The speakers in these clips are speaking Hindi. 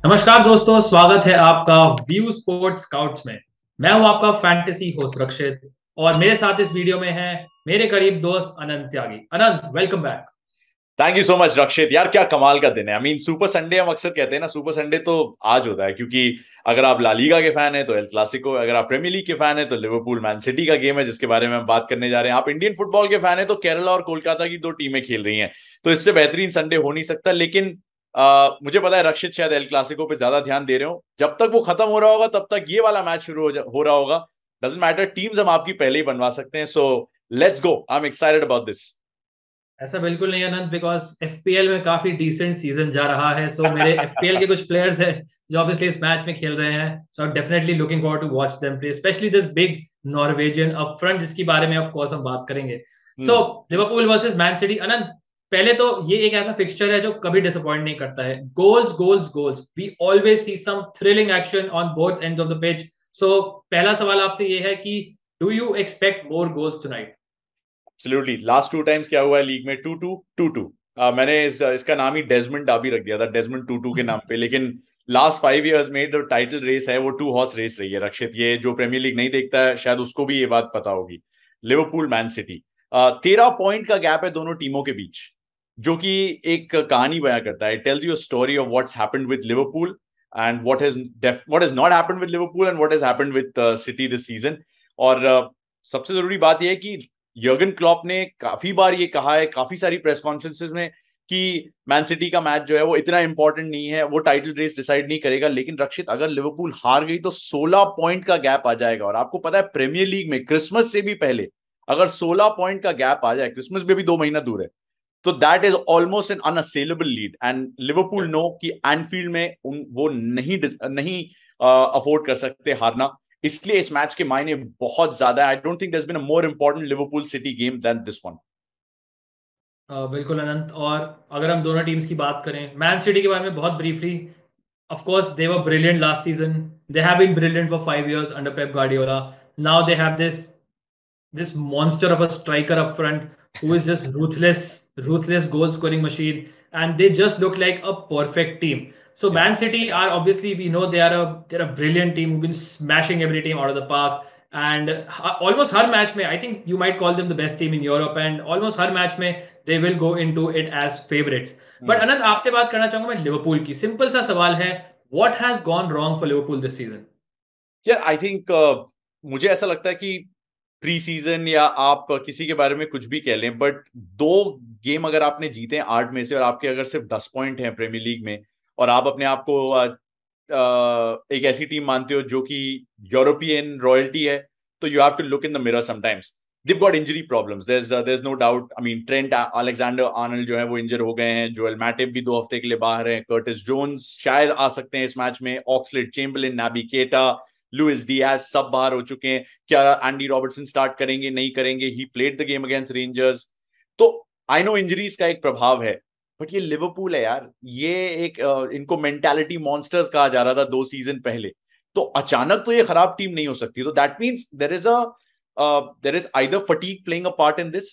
नमस्कार दोस्तों, स्वागत है आपका व्यू स्पोर्ट्स स्काउट्स में। मैं हूं आपका फैंटेसी होस्ट रक्षित और मेरे साथ इस वीडियो में है मेरे करीब दोस्त Anant Tyagi. Anant, welcome back. Thank you so much Rakshit. यार क्या कमाल का दिन है। सुपर संडे हम अक्सर कहते हैं ना, सुपर संडे तो आज होता है क्योंकि अगर आप ला लीगा के फैन है तो एल क्लासिको, अगर आप प्रीमियर लीग के फैन है तो लिवरपूल मैन सिटी का गेम है जिसके बारे में हम बात करने जा रहे हैं। आप इंडियन फुटबॉल के फैन है तो केरला और कोलकाता की दो टीमें खेल रही हैं। तो इससे बेहतरीन संडे हो नहीं सकता। लेकिन मुझे पता है रक्षित शायद एल क्लासिको पे ज्यादा ध्यान दे रहे हो। जब तक वो खत्म हो रहा होगा तब तक ये वाला मैच शुरू हो रहा होगा। डजेंट मैटर, टीम्स हम आपकी पहले ही बनवा सकते हैं। So let's go, I am excited about this. ऐसा बिल्कुल नहीं अनंत, बिकॉज एफपीएल में काफी डिसेंट सीजन जा रहा है। सो मेरे एफपीएल के कुछ प्लेयर्स हैं जो ऑब्वियसली इस मैच में खेल रहे हैं। So I definitely looking forward to watch them play, specially this big Norwegian up front जिसके बारे में ऑफ कोर्स हम बात करेंगे। So hmm. Liverpool versus Man City. Anant, पहले तो ये एक ऐसा फिक्सचर है जो कभी डिसअपॉइंट नहीं करता है। Goals goals goals, we always see some thrilling action on both ends of the pitch. So पहला सवाल आपसे ये है कि do you expect more goals tonight? Absolutely, last two times क्या हुआ है लीग में? 2-2 2-2। मैंने इसका नाम ही डेजमंड डाबी रख दिया था, डेजमंड 2-2 के नाम पे। लेकिन लास्ट 5 इयर्स में जो टाइटल रेस है वो टू हॉर्स रेस रही है रक्षित। ये जो प्रीमियर लीग नहीं देखता है शायद उसको भी ये बात पता होगी। लिवरपूल मैन सिटी, 13 पॉइंट का गैप है दोनों टीमों के बीच, जो कि एक कहानी बयां करता है। It tells you a story of what's happened with Liverpool and what has not happened with Liverpool and what has happened with city this season. और सबसे जरूरी बात यह है कि यर्गन क्लॉप ने काफी बार ये कहा है, काफी सारी प्रेस कॉन्फ्रेंसेस में, कि मैन सिटी का मैच जो है वो इतना इंपॉर्टेंट नहीं है, वो टाइटल रेस डिसाइड नहीं करेगा। लेकिन रक्षित, अगर लिवरपूल हार गई तो 16 पॉइंट का गैप आ जाएगा। और आपको पता है प्रीमियर लीग में क्रिसमस से भी पहले अगर 16 पॉइंट का गैप आ जाए, क्रिसमस भी अभी 2 महीना दूर है, तो that is almost an unassailable lead. And Liverpool know कि एनफील्ड में वो नहीं अफोर्ड कर सकते हारना। इसलिए इस मैच के मायने बहुत ज्यादा है। I don't think there has been a more important Liverpool City game than this one. बिल्कुल अनंत। और अगर हम दोनों टीम्स की बात करें, मैन सिटी के बारे में बहुत briefly, of course they were brilliant last season. They have been brilliant for 5 years under Pep Guardiola. Now they have this monster of a striker up front who is just ruthless goal scoring machine, and they just look like a perfect team. So Yeah. Man City are, obviously we know they're a brilliant team who've been smashing every team out of the park, and almost her match में I think you might call them the best team in Europe, and almost her match में they will go into it as favorites. But अनंत, आपसे बात करना चाहूंगा मैं लिवरपूल की। सिंपल सा सवाल है, what has gone wrong for Liverpool this season? यार आई थिंक मुझे ऐसा लगता है कि प्री सीजन या आप किसी के बारे में कुछ भी कह लें, बट दो गेम अगर आपने जीते हैं 8 में से और आपके अगर सिर्फ 10 पॉइंट हैं प्रीमियर लीग में, और आप अपने आप को एक ऐसी टीम मानते हो जो कि यूरोपियन रॉयल्टी है, तो you have to look in the mirror sometimes. They've got injury problems. There's no doubt. Trent Alexander Arnold जो है वो इंजर हो गए हैं। जोएल मैटिप भी 2 हफ्ते के लिए बाहर हैं। कर्टिस जोन्स शायद आ सकते हैं इस मैच में। ऑक्सलेड चेम्बरलिन, नाबी केटा, लुइस डियाज सब बाहर हो चुके हैं। क्या एंडी रॉबर्टसन स्टार्ट करेंगे, नहीं करेंगे? He played the game against rangers. तो आई नो इंजरीज का एक प्रभाव है, बट ये लिवरपूल है यार। ये एक इनको मेंटालिटी मॉन्स्टर्स कहा जा रहा था 2 सीजन पहले। तो अचानक तो ये खराब टीम नहीं हो सकती। तो that means there is either fatigue playing a part in this,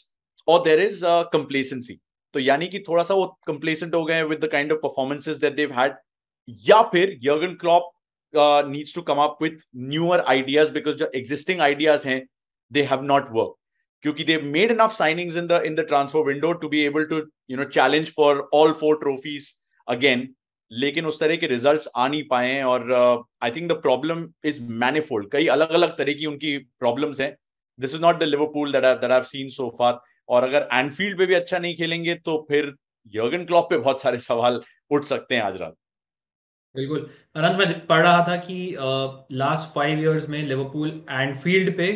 और देर इज कंप्लेसेंसी। तो यानी कि थोड़ा सा वो कंप्लेसेंट हो गए with the kind of performances that they had, या फिर Jurgen Klopp needs to come up with newer ideas, because जो existing ideas हैं they have not worked, क्योंकि they've made enough signings in the transfer window to be able to challenge for all 4 trophies again, लेकिन उस तरह के रिजल्ट्स आ नहीं पाए हैं। और I think the problem is manifold, कई अलग अलग तरह की उनकी प्रॉब्लम्स हैं। This is not the Liverpool that I have seen so far. और अगर एनफील्ड पे भी अच्छा नहीं खेलेंगे तो फिर यर्गन क्लॉप पे बहुत सारे सवाल उठ सकते हैं आज रात। बिल्कुल अनंत, मैं पढ़ रहा था कि लास्ट 5 years में लिवरपूल एनफील्ड पे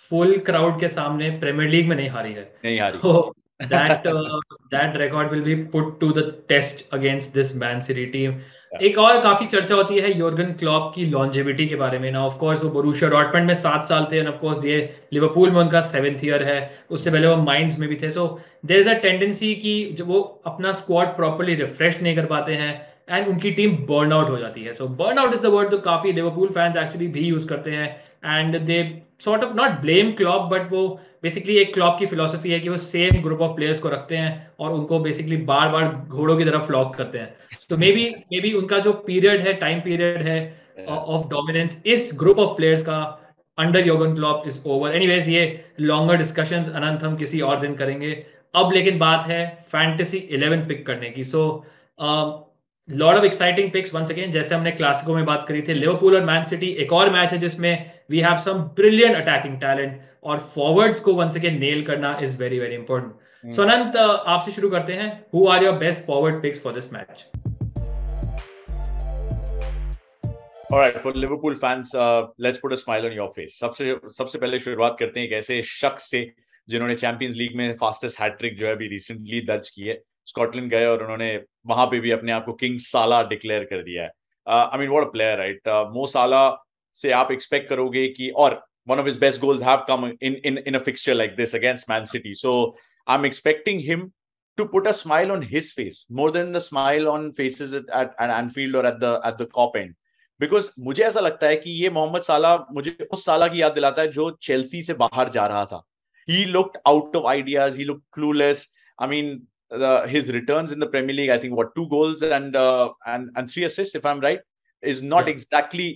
फुल क्राउड के सामने प्रीमियर लीग में नहीं हारी है। नहीं हारी। So that that record will be put to the test against this Man City team. एक और काफी चर्चा होती है योर्गन क्लॉप की लॉन्जेविटी के बारे में ना। ऑफ कोर्स वो बोरूशिया डॉर्टमंड में 7 साल थे, एंड ऑफ कोर्स ये लिवरपूल में उनका 7th ईयर है। उससे पहले वो माइंस में भी थे। So there is a tendency कि जब वो अपना स्क्वाड प्रॉपरली रिफ्रेश नहीं कर पाते हैं एंड उनकी टीम बर्न आउट हो जाती है। So burn out is the word जो काफी लिवरपूल फैंस एक्चुअली भी यूज करते हैं and they sort of not blame Klopp, but वो बेसिकली एक क्लॉप की फिलोसफी है कि वो सेम ग्रुप ऑफ प्लेयर्स को रखते हैं और उनको बेसिकली बार बार घोड़ों की तरफ फ्लॉक करते हैं. तो मे बी उनका जो पीरियड है, टाइम पीरियड है Yeah. ऑफ डोमिनेंस इस ग्रुप ऑफ प्लेयर्स का अंडर योगन क्लॉप इज ओवर. एनीवेज, ये लॉन्गर डिस्कशंस अनंत हम किसी और दिन करेंगे. अब लेकिन बात है फैंटेसी 11 पिक करने की. So lot of exciting picks once again. जैसे हमने क्लासिको में बात करी थी, लिवरपूल और मैन सिटी एक और मैच है जिसमें we have some brilliant attacking talent, और फॉरवर्ड्स को वंस अगेन नेल करना is very very important. So Anant, आपसे शुरू करते हैं. Who are your best forward picks for this match? All right, for Liverpool fans, let's put a smile on your face. सबसे पहले शुरुआत करते हैं एक ऐसे शख्स से जिन्होंने चैंपियंस लीग में फास्टेस्ट हैट्रिक जो है अभी रिसेंटली दर्ज की है. स्कॉटलैंड गए और उन्होंने वहां पे भी अपने आप को किंग साला डिक्लेयर कर दिया है. I mean what a player, right? मो साला से आप एक्सपेक्ट करोगे कि, और one of his best goals have come in a fixture like this against Man City. So I'm expecting him to put a smile on his face more than the smile on faces at Anfield or at the Kop end. Because मुझे ऐसा लगता है कि ये मोहम्मद साला मुझे उस साला की याद दिलाता है जो चेल्सी से बाहर जा रहा था. He looked out of ideas, he looked clueless. I mean his returns in the Premier League, I think what 2 goals and 3 assists if I'm right, is not exactly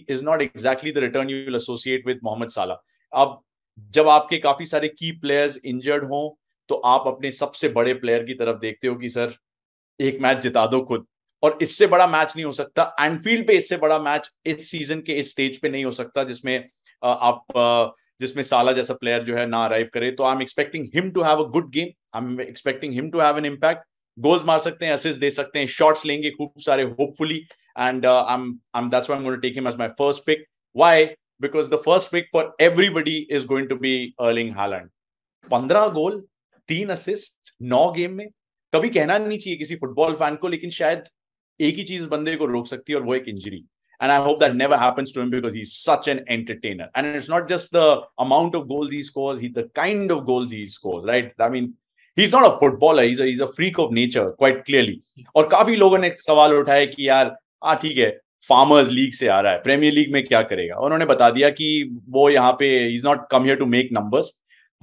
the return you will associate with Mohamed Salah. अब जब आपके काफी सारे की प्लेयर्स इंजर्ड हों तो आप अपने सबसे बड़े प्लेयर की तरफ देखते हो कि सर एक मैच जिता दो खुद, और इससे बड़ा मैच नहीं हो सकता. एनफील्ड पे इससे बड़ा मैच इस सीजन के इस स्टेज पे नहीं हो सकता जिसमें साला जैसा प्लेयर जो है ना अराइव करे. तो I am expecting him to have a good game. I am expecting him to have an impact. Goals मार सकते हैं, असिस्ट दे सकते हैं, शॉट्स लेंगे खूब सारे hopefully. And that's why I'm going to take him as my first pick. Why? Because the first pick for everybody is going to be Erling Haaland. 15 goal, 3 assist 9 game में. कभी कहना नहीं चाहिए किसी फुटबॉल फैन को, लेकिन शायद एक ही चीज बंदे को रोक सकती है और वो एक injury. And I hope that never happens to him because he's such an entertainer. And it's not just the amount of goals he scores, the kind of goals he scores, right? I mean, he's not a footballer, he's a freak of nature, quite clearly. और काफी लोगों ने सवाल उठाया कि यार ठीक है, फार्मर्स लीग से आ रहा है, प्रीमियर लीग में क्या करेगा. उन्होंने बता दिया कि वो यहाँ पे he's not come here to make numbers,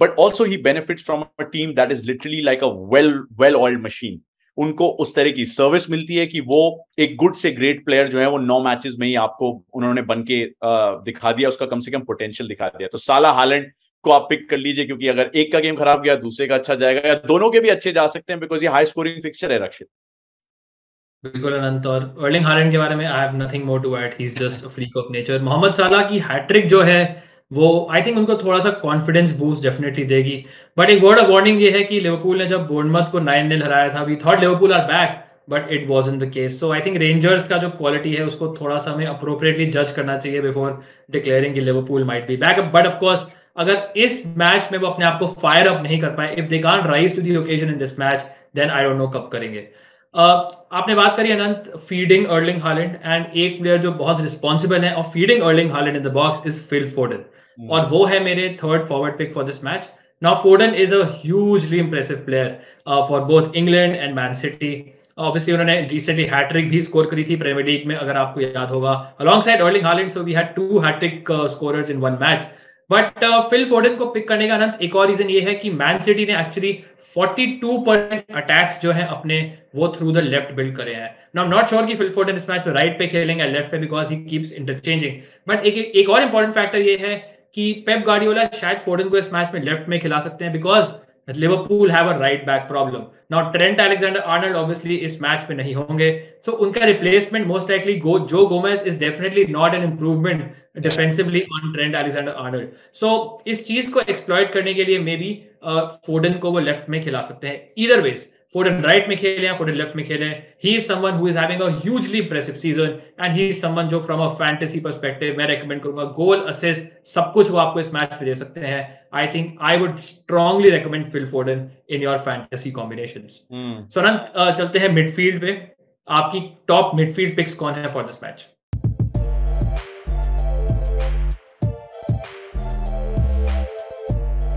but also he benefits from a team that is literally like a well-oiled machine. उनको उस तरह की सर्विस मिलती है कि वो एक गुड से ग्रेट प्लेयर जो है वो 9 मैचेस में ही आपको उन्होंने बन के दिखा दिया, उसका कम से कम पोटेंशियल दिखा दिया. तो साला हालैंड को आप पिक कर लीजिए, क्योंकि अगर एक का गेम खराब गया दूसरे का अच्छा जाएगा, या दोनों के भी अच्छे जा सकते हैं, बिकॉज ये हाई स्कोरिंग फिक्सचर है. रक्षित, बिल्कुल अनंत. और अर्लिंग हालैंड के बारे में I have nothing more to add. He is just a freak of nature. Mohamed Salah की हैट्रिक जो है वो आई थिंक उनको थोड़ा सा कॉन्फिडेंस बूस्ट डेफिनेटली देगी. बट एक वर्ड ऑफ वार्निंग ये है कि लिवरपूल ने जब बोर्नमथ को 9-0 हराया था, we thought Liverpool are back, but it wasn't the case. So I think Rangers का जो क्वालिटी है उसको थोड़ा सा हमें अप्रोप्रिएटली जज करना चाहिए बिफोर डिक्लेयरिंग कि Liverpool might be back. But of course अगर इस मैच में वो अपने आप को फायर अप नहीं कर पाए, if they can't rise to the occasion in this match, then I don't know कब करेंगे. आपने बात करी Anant feeding Erling Haaland, and एक प्लेयर जो बहुत रिस्पॉन्सिबल है of feeding Erling Haaland in the box is Phil Foden. और वो है मेरे third forward pick for this match. Now Foden is a hugely impressive player for both England and Man City. Obviously उन्होंने रिसेंटली हैट्रिक भी स्कोर करी थी प्रीमियर लीग में, अगर आपको याद होगा, alongside Erling Haaland. So we had 2 hattrick scorers in one match. But Phil Foden को पिक करने का अनंत एक और रीजन ये है कि मैन सिटी ने एक्चुअली 42% अटैक्स जो है अपने वो थ्रू द लेफ्ट बिल्ड करे हैं. Now I am not sure कि फिल फोडन इस मैच में राइट पे खेलेंगे या लेफ्ट पे, because he keeps interchanging. But एक और इंपॉर्टेंट फैक्टर ये है कि पेप गार्डियोला शायद फोडन को इस मैच में लेफ्ट में खिला सकते हैं, because Liverpool have a right back problem. Now Trent Alexander Arnold obviously इस मैच में नहीं होंगे, सो उनका replacement most likely Joe Gomez is definitely not an improvement defensively on Trent Alexander Arnold. So इस चीज को एक्सप्लॉइट करने के लिए मे बी फोडन को वो लेफ्ट में खिला सकते हैं. ईदर वेज, फोडन राइट में खेले या फोडन लेफ्ट में खेले, ही is someone who is having a hugely impressive season, and he is someone जो फ्रॉम अ फैंटेसी पर्सपेक्टिव मैं रेकमेंड करूंगा. गोल, असिस्ट, सब कुछ वो आपको इस मैच में दे सकते हैं. I think I would strongly recommend Phil Foden in your fantasy combinations. So Anant, चलते हैं मिडफील्ड पे. आपकी टॉप मिडफील्ड पिक्स कौन है फॉर दिस मैच?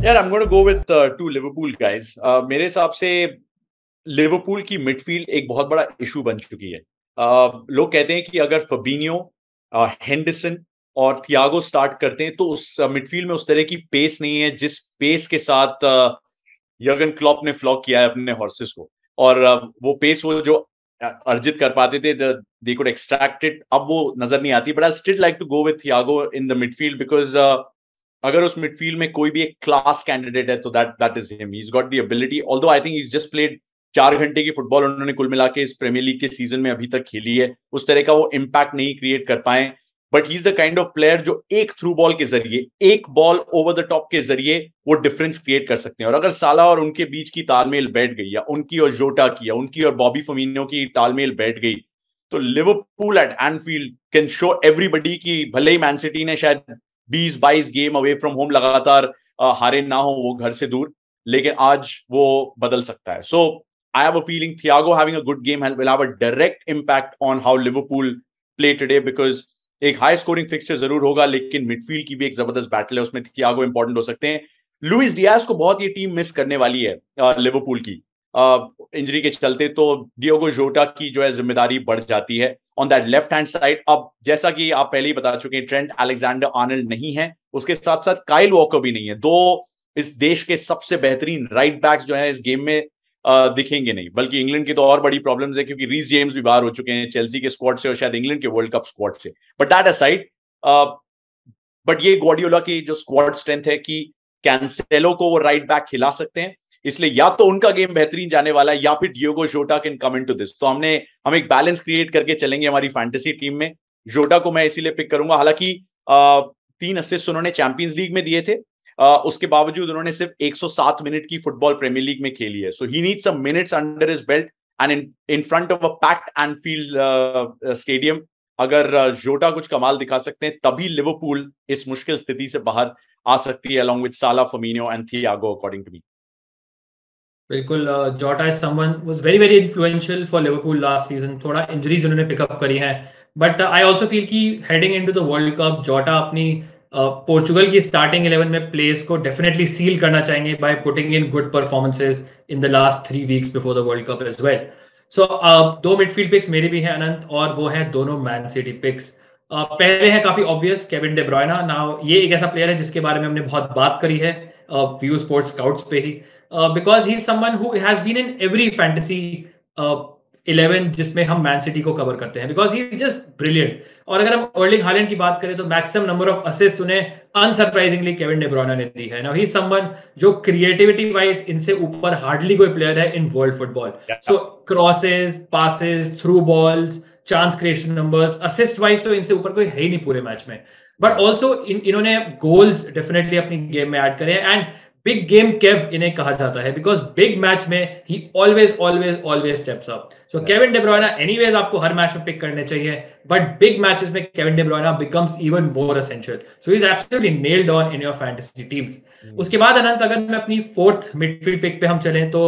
यार I'm going to go with 2 Liverpool guys. मेरे हिसाब से लिवरपूल की मिडफील्ड एक बहुत बड़ा इशू बन चुकी है. लोग कहते हैं कि अगर फबीनियो, हेंडरसन और थियागो स्टार्ट करते हैं, तो उस मिडफील्ड में उस तरह की पेस नहीं है जिस पेस के साथ यर्गन क्लॉप ने फ्लॉक किया है अपने हॉर्सेस को, और वो पेस वो जो अर्जित कर पाते थे, दे कुड एक्सट्रैक्ट इट, अब वो नजर नहीं आती। But I still like to go with Thiago in the midfield, because अगर उस मिडफील्ड में कोई भी एक क्लास कैंडिडेट है तो that is him. He is got the ability, although I think he just played 4 घंटे की फुटबॉल उन्होंने कुल मिला के इस प्रीमियर लीग के सीजन में अभी तक खेली है, उस तरह का वो इम्पैक्ट नहीं क्रिएट कर पाए। But he is the kind of player जो एक थ्रू बॉल के जरिए, एक बॉल ओवर द टॉप के जरिए वो डिफरेंस क्रिएट कर सकते हैं। और अगर साला और उनके बीच की तालमेल बैठ गई, या उनकी और जोटा की, या उनकी और बॉबी फर्मिनो की तालमेल बैठ गई, तो Liverpool at Anfield can show everybody कि भले ही मैन सिटी ने शायद 20-22 गेम अवे फ्रॉम होम लगातार हारे ना हो वो घर से दूर, लेकिन आज वो बदल सकता है। सो I have a feeling Thiago having a good game will have a direct impact on how Liverpool play today, because एक हाई स्कोरिंग फिक्सचर जरूर होगा, लेकिन मिडफील्ड की भी एक जबरदस्त बैटल है, उसमें थियागो इंपॉर्टेंट हो सकते हैं। लुइस डियाज को बहुत ये टीम मिस करने वाली है लिवरपूल की इंजरी के चलते, तो डियोगो जोटा की जो है जिम्मेदारी बढ़ जाती है on that left hand side. अब जैसा कि आप पहले ही बता चुके हैं, ट्रेंट अलेक्जेंडर आर्नल्ड नहीं है, उसके साथ साथ काइल वॉकर भी नहीं है, दो इस देश के सबसे बेहतरीन राइट बैक्स जो है इस गेम में दिखेंगे नहीं। बल्कि इंग्लैंड की तो और बड़ी प्रॉब्लम्स है, क्योंकि रीस जेम्स भी बाहर हो चुके हैं चेल्सी के स्क्वाड से और शायद इंग्लैंड के वर्ल्ड कप स्क्वाड से। बट दैट असाइड, बट ये ग्वार्डियोला की जो स्क्वाड स्ट्रेंथ है कि कैंसेलो को वो राइट बैक खिला सकते हैं, इसलिए या तो उनका गेम बेहतरीन जाने वाला है, या फिर Diogo Jota can come into this. तो हम एक बैलेंस क्रिएट करके चलेंगे हमारी फैंटेसी टीम में। जोटा को मैं इसीलिए पिक करूंगा, हालांकि 3 असिस्ट उन्होंने चैंपियंस लीग में दिए थे, उसके बावजूद उन्होंने सिर्फ 107 मिनट की फुटबॉल प्रीमियर लीग में खेली है। So he needs some minutes under his belt and in front of a packed Anfield stadium. अगर जोटा कुछ कमाल दिखा सकते हैं, तभी लिवरपूल इस मुश्किल स्थिति से बाहर आ सकती है, along with Salah, Firmino and Thiago, according to me. बिल्कुल, जोटा is someone was very very influential for Liverpool last season. थोड़ा इंजरीज उन्होंने पिकअप करी हैं, बट आई आल्सो फील कि heading into the World cup जोटा अपनी पोर्चुगल की स्टार्टिंग 11 में प्लेस को डेफिनेटली सील करना चाहेंगे by putting in good performances in the last 3 weeks before the World Cup as well. So 2 midfield picks मेरे भी हैं अनंत, और वो हैं दोनों मैन सिटी पिक्स। पहले है काफी obvious, Kevin De Bruyne. Now ये एक ऐसा प्लेयर है जिसके बारे में हमने बहुत बात करी है व्यू स्पोर्ट्स स्काउट्स पे ही, because he's someone who has been in every fantasy 11 जिसमें हम मैन सिटी को कवर करते हैं, because he is just brilliant। और अगर हम अर्लिंग हालैंड की बात करें तो मैक्सिमम नंबर ऑफ असिस्ट उन्हें अनसरप्राइजिंगली केविन डे ब्रुयना ने दी है। नाउ ही इज समवन जो क्रिएटिविटी वाइज इनसे ऊपर हार्डली कोई प्लेयर है in world football. So crosses, passes, through balls, chance creation numbers, assist wise तो इनसे ऊपर कोई है ही नहीं पूरे मैच में। बट ऑल्सो इन्होंने गोल्स डेफिनेटली अपनी गेम में ऐड करे, एंड बिग गेम केव इन्हें कहा जाता है, बिकॉज बिग मैच में ही always always always steps up. So Kevin De Bruyne anyways आपको हर मैच में पिक करने चाहिए, बट बिग मैचेस में Kevin De Bruyne becomes even more essential. So he is absolutely nailed on in your fantasy teams. उसके बाद अनंत, अगर मैं अपनी 4th मिडफील्ड पिक पे हम चलें तो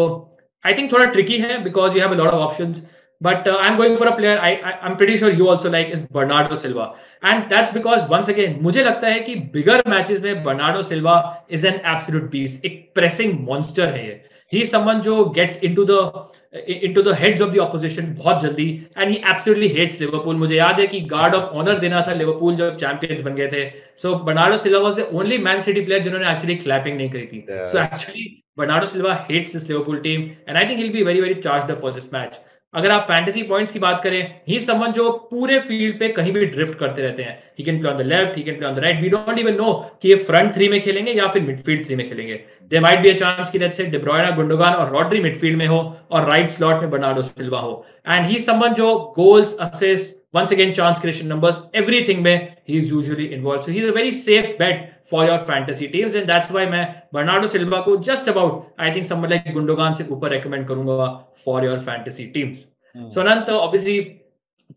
आई थिंक थोड़ा ट्रिकी है, because you have a lot of options, but I'm going for a player I'm pretty sure you also like is Bernardo Silva, and that's because once again मुझे लगता है कि बिगर मैचेस में Bernardo Silva is an absolute beast, एक pressing monster है ये। He is someone जो gets into the heads of the opposition बहुत जल्दी, and he absolutely hates Liverpool। मुझे याद है कि गार्ड ऑफ ऑनर देना था लिवरपूल जब चैंपियंस बन गए थे। So Bernardo Silva was the only Man City player जिन्होंने actually clapping नहीं करी थी। So actually Bernardo Silva hates this Liverpool team, and I think he'll be very very charged up for this match। अगर आप फैंटेसी पॉइंट्स की बात करें, ही इज समवन जो पूरे फील्ड पे कहीं भी ड्रिफ्ट करते रहते हैं। He can play on the left, he can play on the right. We don't even know कि ये फ्रंट 3 में खेलेंगे या फिर मिडफील्ड 3 में खेलेंगे। There might be a chance कि let's say De Bruyne, Gundogan और रॉड्री मिडफील्ड में हो और राइट स्लॉट में बर्नार्डो सिल्वा हो। एंड ही इज समवन जो goals, assist, once again chance creation numbers, everything mein he is usually involved, so he's a very safe bet for your fantasy teams, and that's why मैं Bernardo Silva को just about I think someone like Gundogan से ऊपर recommend करूंगा for your fantasy teams। So Anant, obviously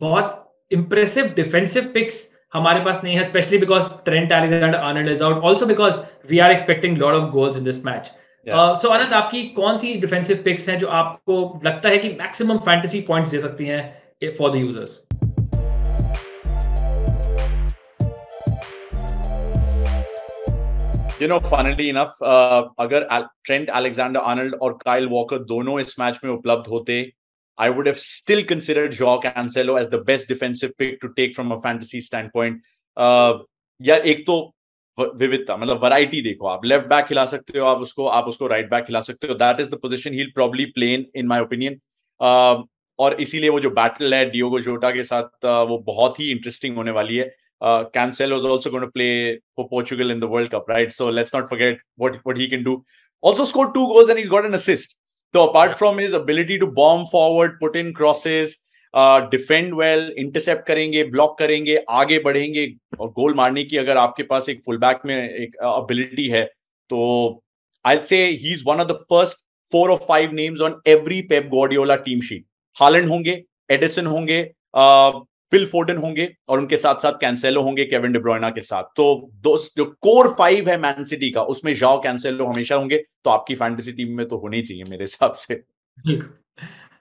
बहुत impressive defensive picks हमारे पास नहीं है, especially because Trent Alexander-Arnold is out, also because we are expecting lot of goals in this match। So अनंत, आपकी कौन सी डिफेंसिव पिक्स हैं जो आपको लगता है कि मैक्सिमम फैंटेसी पॉइंट्स दे सकती हैं for the users? funnily enough, अगर ट्रेंट अलेक्जेंडर आर्नल्ड और काइल वॉकर दोनों इस मैच में उपलब्ध होते, I would have still considered Joao Cancelo as the best defensive pick to take from a fantasy standpoint. यार एक तो विविधता, मतलब वैरायटी देखो, आप लेफ्ट बैक खिला सकते हो, आप उसको राइट बैक खिला सकते हो, that is the position he will probably play in my opinion. और इसीलिए वो जो बैटल है डियोगो जोटा के साथ, वो बहुत ही इंटरेस्टिंग होने वाली है। Cancelo is also going to play for Portugal in the World Cup, right? So let's not forget what he can do. Also scored 2 goals and he's got an assist. So apart from his ability to bomb forward, put in crosses, defend well, intercept करेंगे, ब्लॉक करेंगे, आगे बढ़ेंगे, और गोल मारने की अगर आपके पास एक फुल बैक में एक एबिलिटी है, तो आई से he is one of the first 4 or 5 names on every Pep Guardiola team sheet. Holland होंगे, एडिसन होंगे, फिल फोर्डन होंगे, और उनके साथ साथ कैंसेलो होंगे केविन डी ब्रुयना के साथ। तो जो कोर 5 है मैन सिटी का, उसमें जाओ कैंसेलो हमेशा होंगे, तो आपकी फैंटेसी टीम में तो होने ही चाहिए मेरे हिसाब से।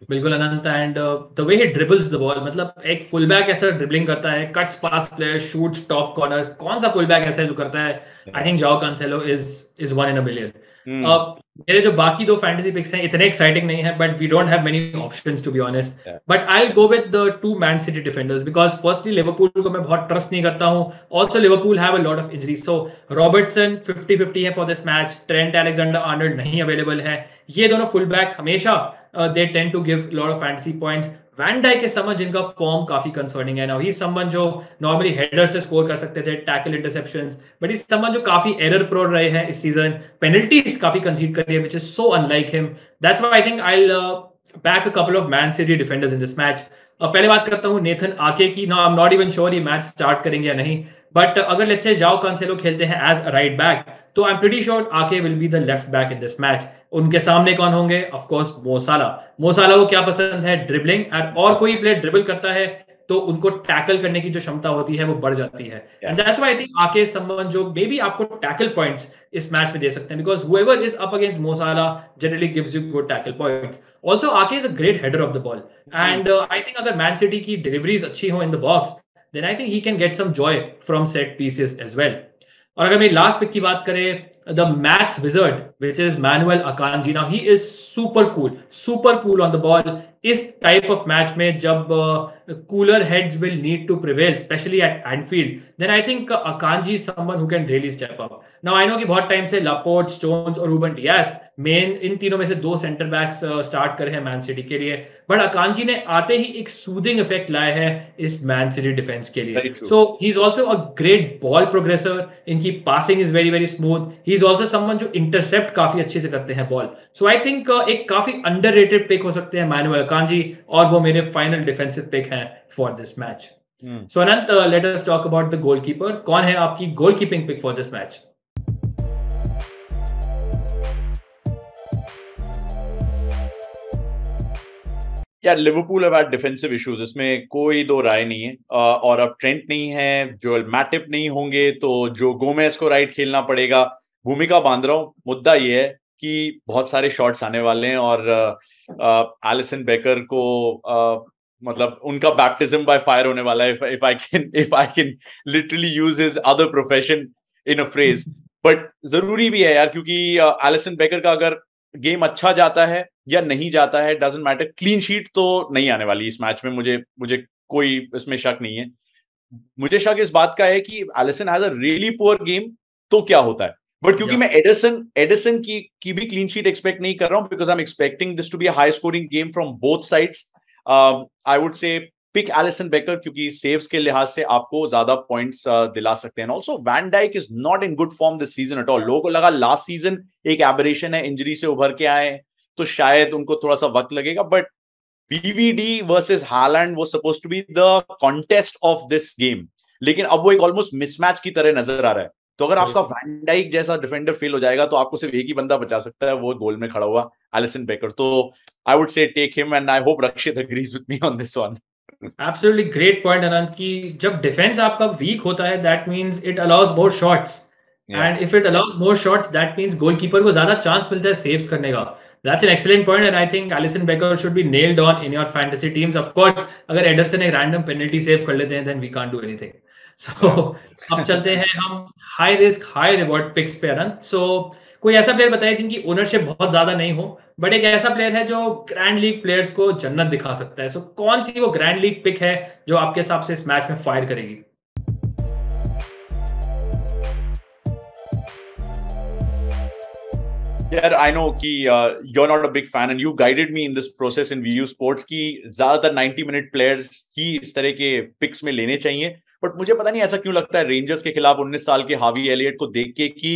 बिल्कुल Anant, and the way he dribbles the ball, मतलब एक फुल बैक ऐसा ड्रिबलिंग करता है, cuts past player, shoots top corners, कौन सा फुल बैक ऐसा है जो करता है? I think Joao Cancelo is one in a billion. मेरे जो बाकी 2 फैंटेसी पिक्स हैं इतने एक्साइटिंग नहीं है, but we don't have many options to be honest. But I will go with the 2 Man City defenders, because firstly Liverpool को मैं बहुत ट्रस्ट नहीं करता हूँ, also Liverpool have a lot of injuries. So Robertson 50-50 है for this match, Trent Alexander Arnold नहीं अवेलेबल है। ये दोनों फुल बैक्स हमेशा they tend to give a lot of fantasy points. Van Dijk is someone जिनका फॉर्म काफी कंसर्निंग है। नाउ ही इज समवन जो नॉर्मली हेडर से स्कोर कर सकते थे, tackle, interceptions, but is someone जो काफी एरर प्रोन रहे हैं इस सीजन, पेनल्टीज काफी कंसीड कर रही है, which is so unlike him. That's why I think I will back a couple of Man City defenders in this match. पहले बात करता हूँ नेथन आके की। No I am not even sure ये मैच स्टार्ट करेंगे या नहीं, बट अगर लेट्स से जाओ कैंसेलो खेलते हैं एज अ राइट बैक, तो आई एम प्रीटी श्योर आके will be the left back in this match. उनके सामने कौन होंगे? ऑफ कोर्स मो साला। मो साला को क्या पसंद है? ड्रिबलिंग, और कोई प्लेयर ड्रिबल करता है तो उनको टैकल करने की जो क्षमता होती है वो बढ़ जाती है। And that's why I think Ake someone जो मे बी आपको टैकल पॉइंट्स इस मैच में दे सकते हैं, because whoever is up against Mo Salah generally gives you good tackle points. Also Ake is a great header of the ball, and I think अगर मैन सिटी की डिलीवरीज अच्छी हो in the box, then I think he can get some joy from set pieces as well. और अगर मेरी लास्ट पिक की बात करें, the maths wizard which is Manuel Akanji. Now he is super cool on the ball. इस टाइप ऑफ मैच में जब cooler heads will need to prevail, specially at Anfield, then I think Akanji is someone who can really step up. Now I know कि बहुत टाइम से लापोर्ट, स्टोन्स और रूबन डियास मेन, इन तीनों में से 2 सेंटर बैक्स स्टार्ट करे हैं मैन सिटी के लिए, बट अकांजी ने आते ही एक सूदिंग इफेक्ट लाया है इस मैन सिटी डिफेंस के लिए। So he is also a great ball progressor, इनकी passing is very very smooth, he is also someone जो इंटरसेप्ट काफी अच्छे से करते हैं बॉल। सो आई थिंक एक काफी अंडररेटेड पिक हो सकते हैं मैनुअल अकांजी, और वो मेरे फाइनल डिफेंसिव पिक हैं for this match. So Anant, let us talk about the goalkeeper. कौन है आपकी goalkeeping pick for this match? यार Liverpool have had defensive issues, इसमें कोई 2 राय नहीं है। और अब ट्रेंट नहीं है, जोएल मैटिप नहीं होंगे, तो जो गोमेज को राइट खेलना पड़ेगा। भूमिका बांध रहा हूँ, मुद्दा ये है कि बहुत सारे शॉट्स आने वाले हैं, और एलिसन बेकर को मतलब उनका बैप्टिज्म बाय फायर होने वाला है, if I can literally use his other profession in a phrase. But जरूरी भी है यार, क्योंकि एलिसन बेकर का अगर गेम अच्छा जाता है या नहीं जाता है, डजंट मैटर, क्लीन शीट तो नहीं आने वाली इस मैच में, मुझे कोई इसमें शक नहीं है। मुझे शक इस बात का है कि Alisson has a really poor game तो क्या होता है, बट क्योंकि मैं एडिसन की भी क्लीन शीट एक्सपेक्ट नहीं कर रहा हूं, because I am expecting this to be a high scoring game from both sides. I would say pick Alisson Becker, क्योंकि सेव्स के लिहाज से आपको ज्यादा पॉइंट्स दिला सकते हैं। Also Van Dijk is not in good form this season at all. लोगों को लगा लास्ट सीजन एक एबरेशन है, इंजरी से उभर के आए तो शायद उनको थोड़ा सा वक्त लगेगा, बट बीवीडी वर्सेस हालैंड वो suppose to be the contest of this game, लेकिन अब वो एक ऑलमोस्ट मिसमैच की तरह नजर आ रहा है। तो अगर आपका वैन डाइक जैसा डिफेंडर फेल हो जाएगा, तो आपको सिर्फ एक ही बंदा बचा सकता है, वो गोल में खड़ा हुआ एलिसन बेकर। तो I would say take him, and I hope Rakshit agrees with me on this one. Absolutely great point Anant, की जब डिफेंस आपका वीक होता है, that means it allows more shots, and if it allows more shots, that means goalkeeper को ज्यादा चांस मिलता है सेव्स करने का। That's an excellent point, and I think Alisson Becker should be nailed on in your fantasy teams. Of course, अगर एडरसन एक रैंडम पेनल्टी सेव कर लेते हैं, then we can't do anything. So अब चलते हैं हम high risk high reward picks पे अनंत। So कोई ऐसा प्लेयर बताइए जिनकी ओनरशिप बहुत ज्यादा नहीं हो, बट एक ऐसा प्लेयर है जो ग्रैंड लीग प्लेयर्स को जन्नत दिखा सकता है। So कौन सी वो ग्रैंड लीग पिक है जो आपके हिसाब से इस मैच में फायर करेगी? यार आई नो कि you're not a big fan and you guided me in this process in VU Sports कि ज्यादातर 90-minute प्लेयर्स ही इस तरह के पिक्स में लेने चाहिए, बट मुझे पता नहीं ऐसा क्यों लगता है रेंजर्स के खिलाफ 19 साल के हावी एलियट को देख के कि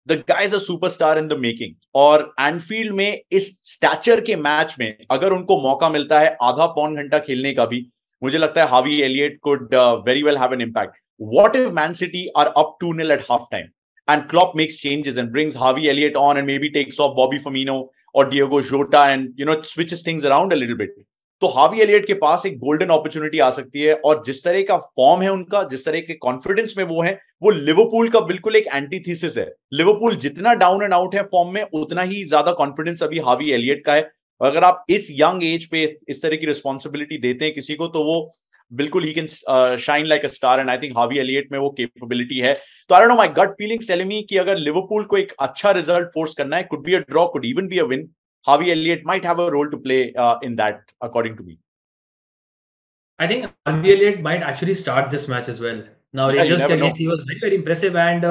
the guy is a superstar in the making. और एनफील्ड में इस स्टैचर के मैच में अगर उनको मौका मिलता है आधा पौन घंटा खेलने का भी, मुझे लगता है Harvey Elliott could very well have an impact. What if Man City are up 2-0 at halftime and Klopp makes changes and brings Harvey Elliott on and maybe takes off Bobby Firmino or Diego Jota and switches things around a little bit, तो हावी एलियट के पास एक गोल्डन अपॉर्चुनिटी आ सकती है। और जिस तरह का फॉर्म है उनका, जिस तरह के कॉन्फिडेंस में वो है, वो लिवरपूल का बिल्कुल एक एंटीथीसिस है। लिवरपूल जितना डाउन एंड आउट है फॉर्म में, उतना ही ज्यादा कॉन्फिडेंस अभी हावी एलियट का है। अगर आप इस यंग एज पे इस तरह की रिस्पॉन्सिबिलिटी देते हैं किसी को, तो वो बिल्कुल ही can shine like a star and I think Harvey Elliott में वो कैपेबिलिटी है। तो I don't know, my gut feelings telling me कि अगर लिवरपूल को एक अच्छा रिजल्ट फोर्स करना है, could be a draw, could even be a win, Harvey Elliott might have a role to play in that, according to me. I think Harvey Elliott might actually start this match as well. Now Yeah, you Rangers के never know. against he was very very impressive and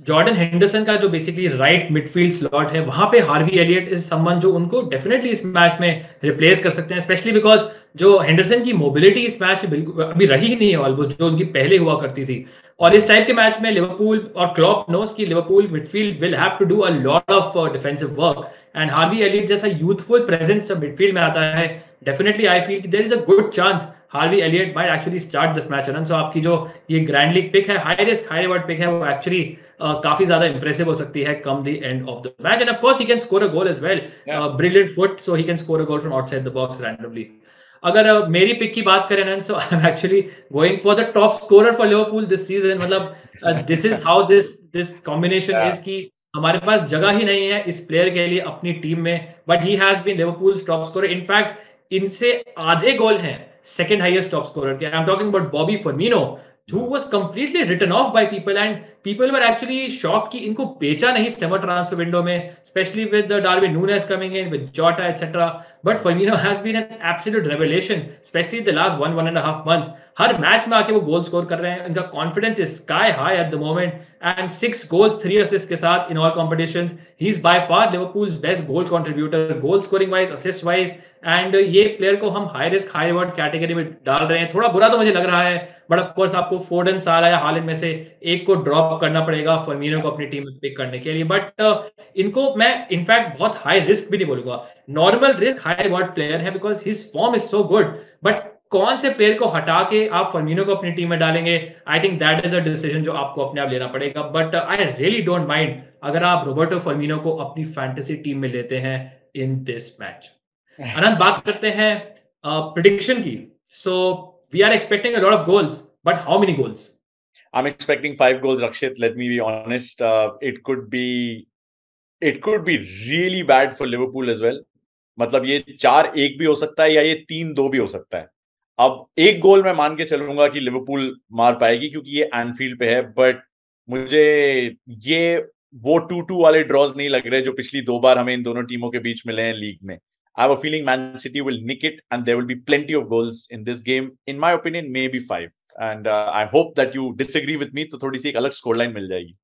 Jordan Henderson का जो बेसिकली राइट मिडफील्ड स्लॉट है, वहां पे हार्वी एलियट इज समवन जो उनको डेफिनेटली इस मैच में रिप्लेस कर सकते हैं, स्पेशली बिकॉज जो हेंडरसन की मोबिलिटी इस मैच में बिल्कुल अभी रही ही नहीं है ऑलमोस्ट, जो उनकी पहले हुआ करती थी। और इस टाइप के मैच में लिवरपूल और क्लॉप नोस की Liverpool midfield will have to do a lot of defensive work and Harvey Elliott जैसा यूथफुल प्रेजेंस जब मिडफील्ड में आता है, definitely I feel there is a good chance Harvey Elliott might actually start this match. So आपकी जो ये ग्रैंड लीग पिक है, high risk high reward pick है, वो एक्चुअली काफी ज्यादा इंप्रेसिव हो सकती है come the end of the match. And of course he can score a goal as well, brilliant foot, so he can score a goal from outside the box randomly. अगर मेरी पिक की बात करें ना, so I am actually going for the top scorer for Liverpool this season. मतलब this is how this combination is कि हमारे पास जगह ही नहीं है इस प्लेयर के लिए अपनी टीम में, but he has been Liverpool's top scorer. In fact इनसे आधे गोल हैं सेकंड हाईएस्ट टॉप स्कोरर के। I am talking about Bobby Firmino, who was completely written off by people and people were actually shocked कि इनको बेचा नहीं समर ट्रांसफर विंडो में, especially with the Darwin Núñez coming in with Jota etc. But Firmino has been an absolute revelation, especially the last 1.5 months. Her match में आके वो गोल स्कोर कर रहे हैं, इनका confidence is sky high at the moment and 6 goals 3 assists के साथ in all competitions. He is by far Liverpool's best goal contributor, goal scoring wise, assist wise. And ये प्लेयर को हम high risk high reward category में डाल रहे हैं। थोड़ा बुरा तो मुझे लग रहा है, बट ऑफ कोर्स आपको फोर्डन, साला या हालैंड में से एक को ड्रॉप करना पड़ेगा फर्मिनो को अपनी टीम में पिक करने के लिए। बट इनको मैं इनफैक्ट बहुत हाई रिस्क भी नहीं बोलूंगा, normal risk high reward player है because his form is so good. But कौन से प्लेयर को हटा के आप फर्मिनो को अपनी टीम में डालेंगे, I think that is a decision जो आपको अपने आप लेना पड़ेगा। But I really don't mind अगर आप रोबर्टो फर्मिनो को अपनी फैंटेसी टीम में लेते हैं इन दिस मैच। अनंत, बात करते हैं प्रिडिक्शन की। So we are expecting a lot of goals, but how many goals? I'm expecting 5 goals, Rakshit. Let me be honest. It could be really bad for Liverpool as well. मतलब ये 4-1 भी हो सकता है या ये 3-2 भी हो सकता है। अब एक गोल मैं मान के चलूंगा कि लिवरपूल मार पाएगी क्योंकि ये एनफील्ड पे है, बट मुझे ये वो 2-2 वाले ड्रॉज नहीं लग रहे जो पिछली 2 बार हमें इन दोनों टीमों के बीच मिले हैं लीग में। I have a feeling Man City will nick it and there will be plenty of goals in this game. In my opinion, maybe 5. And I hope that you disagree with me, तो थोड़ी सी एक अलग स्कोर लाइन मिल जाएगी।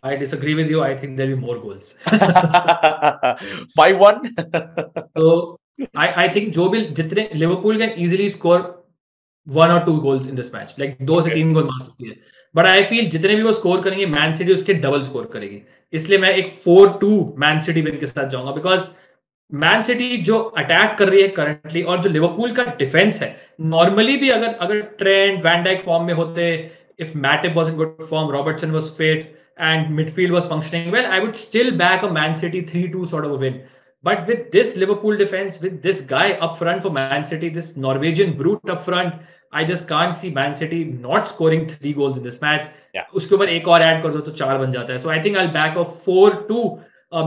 I disagree with you. I think there'll be more goals. 5-1. So I think जो भी जितने Liverpool can easily score 1 or 2 goals in this match, like 2 से 3 गोल मार सकती है। बट आई फील जितने भी वो स्कोर करेंगे मैन सिटी उसके डबल स्कोर करेगी, इसलिए मैं एक 4-2 मैन सिटी विन के साथ जाऊंगा। बिकॉज मैन सिटी जो अटैक कर रही है करंटली और जो लिवरपूल का डिफेंस है, नॉर्मली भी अगर ट्रेंट वैन डाइक फॉर्म में होते, if Matip was in good form, Robertson was fit and midfield was functioning well, I would still back a Man City 3-2 sort of a win. But with this Liverpool defense, with this guy up front for Man City, this Norwegian brute up front, I just can't see Man City not scoring 3 goals in this match. Yeah. उसके ऊपर एक और ऐड कर दो तो 4 बन जाता है। So I think I'll back a 4-2.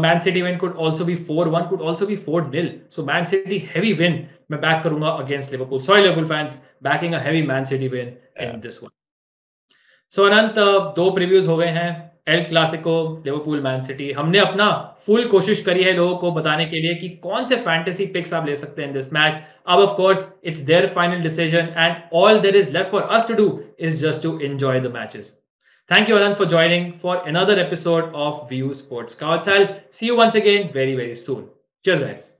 Man City win could also be 4-1, could also be 4-0. So Man City heavy win मैं back करूंगा against Liverpool. Sorry Liverpool fans, backing a heavy Man City win in this one. So Anant, 2 previews हो गए हैं, El Clasico, Liverpool, man city. हमने अपना फुल कोशिश करी है लोगों को बताने के लिए कि कौन से फैंटेसी पिक्स आप ले सकते हैं इन दिस मैच। अब of course it's their final decision and all there is left for us to do is just to enjoy the matches. Thank you, Alan, for joining for another episode of View Sports Couch. I'll see you once again very, very soon. Cheers, guys.